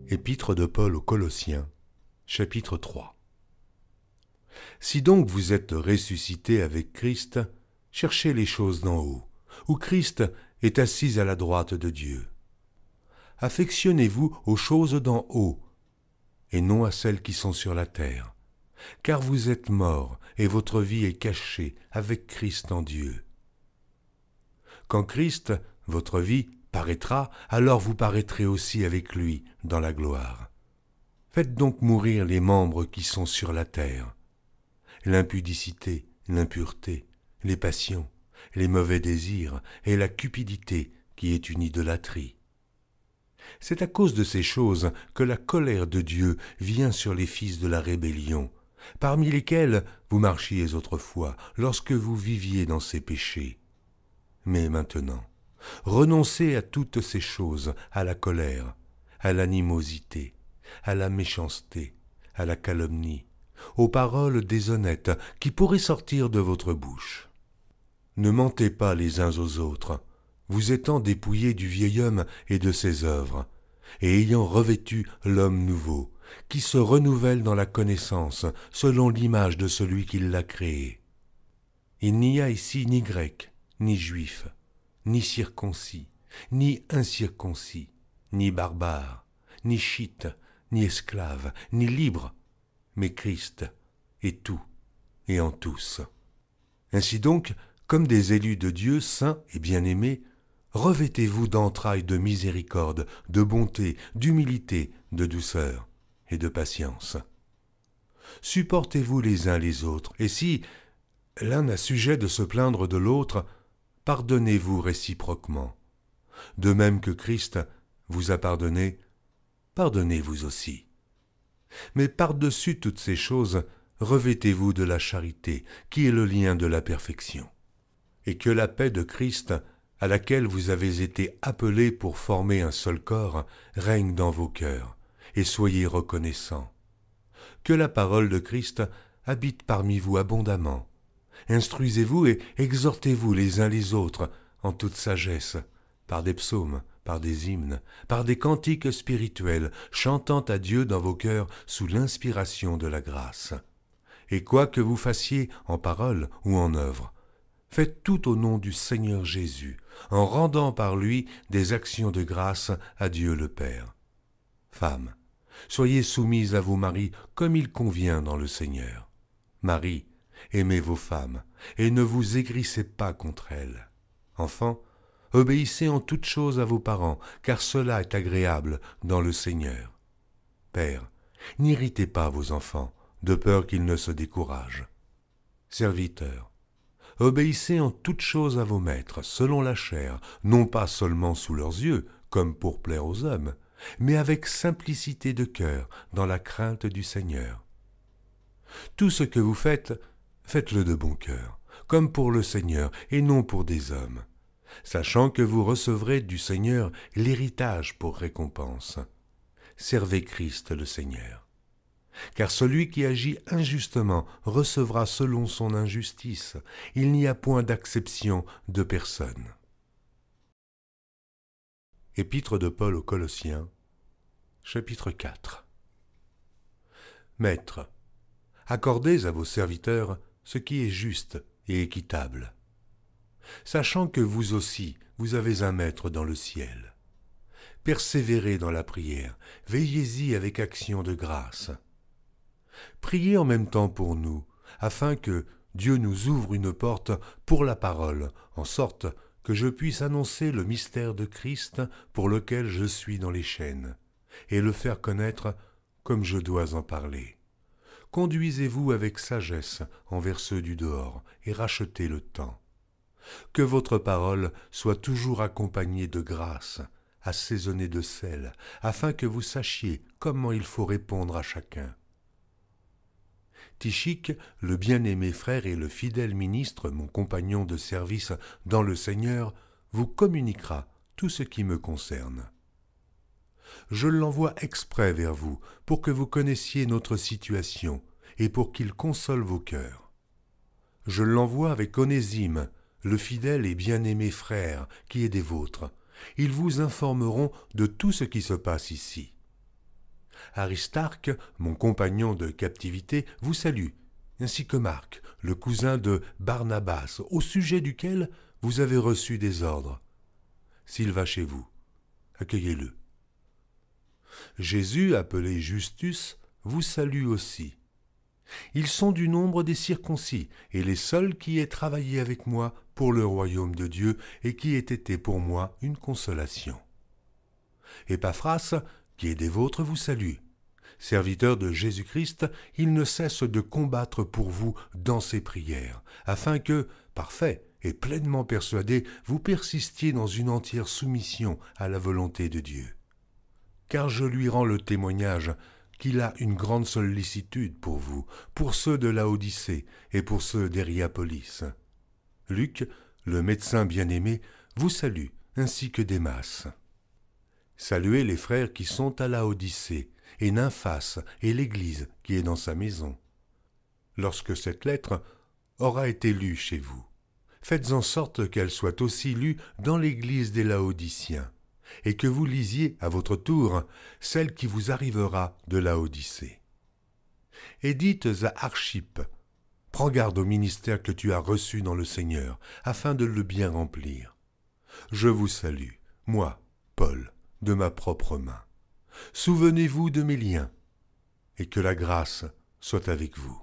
Épître de Paul aux Colossiens, chapitre 3. Si donc vous êtes ressuscités avec Christ, cherchez les choses d'en haut, où Christ est assis à la droite de Dieu. Affectionnez-vous aux choses d'en haut, et non à celles qui sont sur la terre, car vous êtes morts, et votre vie est cachée avec Christ en Dieu. Quand Christ, votre vie, paraîtra, alors vous paraîtrez aussi avec lui dans la gloire. Faites donc mourir les membres qui sont sur la terre, l'impudicité, l'impureté, les passions, les mauvais désirs et la cupidité qui est une idolâtrie. C'est à cause de ces choses que la colère de Dieu vient sur les fils de la rébellion, parmi lesquels vous marchiez autrefois, lorsque vous viviez dans ces péchés. Mais maintenant, renoncez à toutes ces choses, à la colère, à l'animosité, à la méchanceté, à la calomnie, aux paroles déshonnêtes qui pourraient sortir de votre bouche. Ne mentez pas les uns aux autres, vous étant dépouillés du vieil homme et de ses œuvres, et ayant revêtu l'homme nouveau, qui se renouvelle dans la connaissance selon l'image de celui qui l'a créé. Il n'y a ici ni grec, ni juif, ni circoncis, ni incirconcis, ni barbare, ni chite, ni esclave, ni libre, mais Christ est tout et en tous. Ainsi donc, comme des élus de Dieu saints et bien-aimés, revêtez-vous d'entrailles de miséricorde, de bonté, d'humilité, de douceur et de patience. Supportez-vous les uns les autres, et si l'un a sujet de se plaindre de l'autre, pardonnez-vous réciproquement. De même que Christ vous a pardonné, pardonnez-vous aussi. Mais par-dessus toutes ces choses, revêtez-vous de la charité, qui est le lien de la perfection. Et que la paix de Christ, à laquelle vous avez été appelés pour former un seul corps, règne dans vos cœurs, et soyez reconnaissants. Que la parole de Christ habite parmi vous abondamment. Instruisez-vous et exhortez-vous les uns les autres en toute sagesse, par des psaumes, par des hymnes, par des cantiques spirituels, chantant à Dieu dans vos cœurs sous l'inspiration de la grâce. Et quoi que vous fassiez en parole ou en œuvre, faites tout au nom du Seigneur Jésus, en rendant par lui des actions de grâce à Dieu le Père. Femmes, soyez soumises à vos maris comme il convient dans le Seigneur. Maris, aimez vos femmes, et ne vous aigrissez pas contre elles. Enfants, obéissez en toutes choses à vos parents, car cela est agréable dans le Seigneur. Pères, n'irritez pas vos enfants, de peur qu'ils ne se découragent. Serviteurs, obéissez en toutes choses à vos maîtres, selon la chair, non pas seulement sous leurs yeux, comme pour plaire aux hommes, mais avec simplicité de cœur, dans la crainte du Seigneur. Tout ce que vous faites, faites-le de bon cœur, comme pour le Seigneur et non pour des hommes, sachant que vous recevrez du Seigneur l'héritage pour récompense. Servez Christ le Seigneur. Car celui qui agit injustement recevra selon son injustice. Il n'y a point d'acception de personne. Épître de Paul aux Colossiens, chapitre 4. Maîtres, accordez à vos serviteurs ce qui est juste et équitable, sachant que vous aussi, vous avez un maître dans le ciel. Persévérez dans la prière, veillez-y avec action de grâce. Priez en même temps pour nous, afin que Dieu nous ouvre une porte pour la parole, en sorte que je puisse annoncer le mystère de Christ pour lequel je suis dans les chaînes, et le faire connaître comme je dois en parler. Conduisez-vous avec sagesse envers ceux du dehors, et rachetez le temps. Que votre parole soit toujours accompagnée de grâce, assaisonnée de sel, afin que vous sachiez comment il faut répondre à chacun. Tychique, le bien-aimé frère et le fidèle ministre, mon compagnon de service dans le Seigneur, vous communiquera tout ce qui me concerne. Je l'envoie exprès vers vous, pour que vous connaissiez notre situation, et pour qu'il console vos cœurs. Je l'envoie avec Onésime, le fidèle et bien-aimé frère, qui est des vôtres. Ils vous informeront de tout ce qui se passe ici. Aristarque, mon compagnon de captivité, vous salue, ainsi que Marc, le cousin de Barnabas, au sujet duquel vous avez reçu des ordres. S'il va chez vous, accueillez-le. Jésus, appelé Justus, vous salue aussi. Ils sont du nombre des circoncis, et les seuls qui aient travaillé avec moi pour le royaume de Dieu, et qui aient été pour moi une consolation. Épaphras, qui est des vôtres, vous salue. Serviteur de Jésus-Christ, il ne cesse de combattre pour vous dans ses prières, afin que, parfait et pleinement persuadé, vous persistiez dans une entière soumission à la volonté de Dieu. Car je lui rends le témoignage qu'il a une grande sollicitude pour vous, pour ceux de Laodicée et pour ceux d'Hiérapolis. Luc, le médecin bien-aimé, vous salue, ainsi que Démas. Saluez les frères qui sont à Laodicée, et Nymphas, et l'Église qui est dans sa maison. Lorsque cette lettre aura été lue chez vous, faites en sorte qu'elle soit aussi lue dans l'Église des Laodiciens, et que vous lisiez à votre tour celle qui vous arrivera de Laodicée. Et dites à Archippe, prends garde au ministère que tu as reçu dans le Seigneur, afin de le bien remplir. Je vous salue, moi, Paul, de ma propre main. Souvenez-vous de mes liens, et que la grâce soit avec vous.